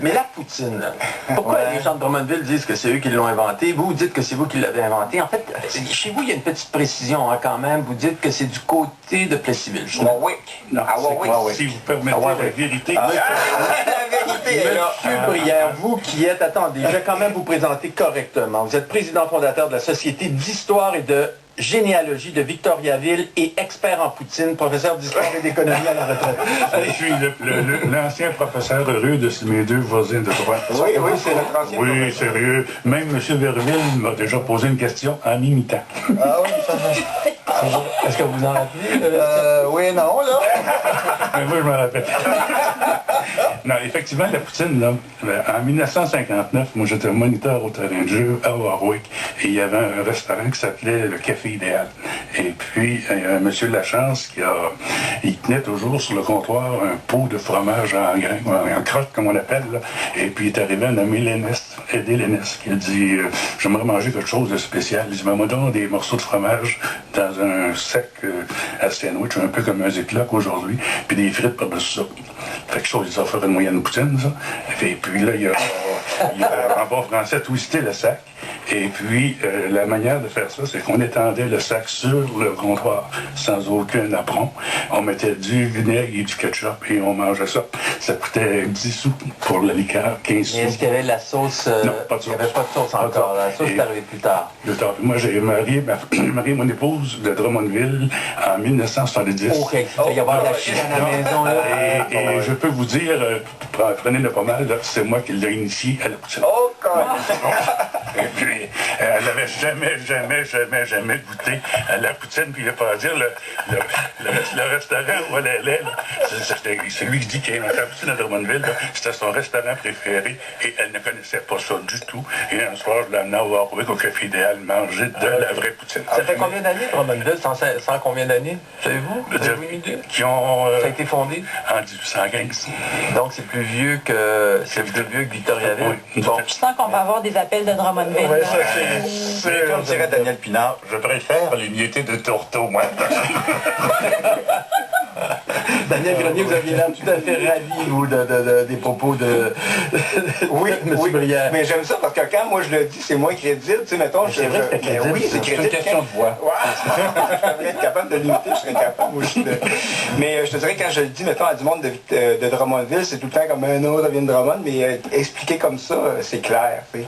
Mais la poutine, pourquoi les gens de Drummondville disent que c'est eux qui l'ont inventé? Vous dites que c'est vous qui l'avez inventé. En fait, chez vous, il y a une petite précision quand même. Vous dites que c'est du côté de Plessisville. Warwick. Non, À Warwick. si vous permettez la vérité. La vérité est là. Monsieur Brière, vous qui êtes, attendez, je vais quand même vous présenter correctement. Vous êtes président fondateur de la Société d'histoire et de généalogie de Victoriaville et expert en poutine, professeur d'histoire et d'économie à la retraite. Je suis l'ancien professeur heureux de mes deux voisins de droite. Oui, c'est notre ancien Oui, professeur. sérieux. Même M. Verville m'a déjà posé une question en imitant. Ah oui, ça Est-ce que vous en rappelez? oui, non, là. Mais moi, je me rappelle. Non, effectivement, la poutine, là, en 1959, moi, j'étais moniteur au terrain de jeu à Warwick, et il y avait un restaurant qui s'appelait le Café Idéal. Et puis, il y a M. Lachance il tenait toujours sur le comptoir un pot de fromage en grain, en crotte, comme on appelle, là. Et puis, il est arrivé un nommé Eddie Lénès, qui a dit j'aimerais manger quelque chose de spécial. Il dit maman, donne des morceaux de fromage dans un sac à sandwich, un peu comme un ziploc aujourd'hui, puis des frites par-dessus ça. Fait que chose, ils offrent une moyenne poutine, ça. Et puis là, il a en bon français twisté le sac. Et puis, la manière de faire ça, c'est qu'on étendait le sac sur le comptoir sans aucun apron. On mettait du vinaigre et du ketchup et on mangeait ça. Ça coûtait 10 sous pour la liqueur, 15 sous. Mais est-ce qu'il y avait de la sauce? Non, pas de sauce. Il n'y avait pas de sauce encore. La sauce est arrivée plus tard. Moi, j'ai marié mon épouse de Drummondville en 1970. OK, il y avoir de la chine à la maison. Là. Et je peux vous dire, prenez-le pas mal, c'est moi qui l'ai initié à la poutine. Oh, quand Et puis, elle n'avait jamais goûté à la poutine, puis il n'y a pas à dire, le restaurant où elle allait, c'est lui qui dit qu'il a inventé la poutine à Drummondville, c'était son restaurant préféré, et elle ne connaissait pas ça du tout. Et un soir, je l'ai amené à Warwick au Café Idéal manger de la vraie poutine. Ça fait combien d'années, Drummondville? Sans combien d'années? Savez-vous? Vous avez une idée? Qui ont... Ça a été fondé? En 1815. Donc, c'est plus vieux que Victoriaville. Oui. Bon. Je sens qu'on va avoir des appels de Drummondville. Ouais, ça, c'est comme dirait Daniel Pinard, je préfère l'unité de Tourteau, moi. Daniel Grenier, vous aviez l'air tout à fait ravi, vous, des propos de Oui, M. oui. Brière. Mais j'aime ça parce que quand moi je le dis, c'est moins crédible. Tu sais, mettons, c'est vrai que c'est crédible, oui, c'est c'est crédible. une question de voix. Ouais. Je devrais être capable de limiter, je serais capable aussi de... Mais je te dirais, quand je le dis, mettons, à du monde de Drummondville, c'est tout le temps comme un autre vient de Drummond, mais expliquer comme ça, c'est clair, tu sais.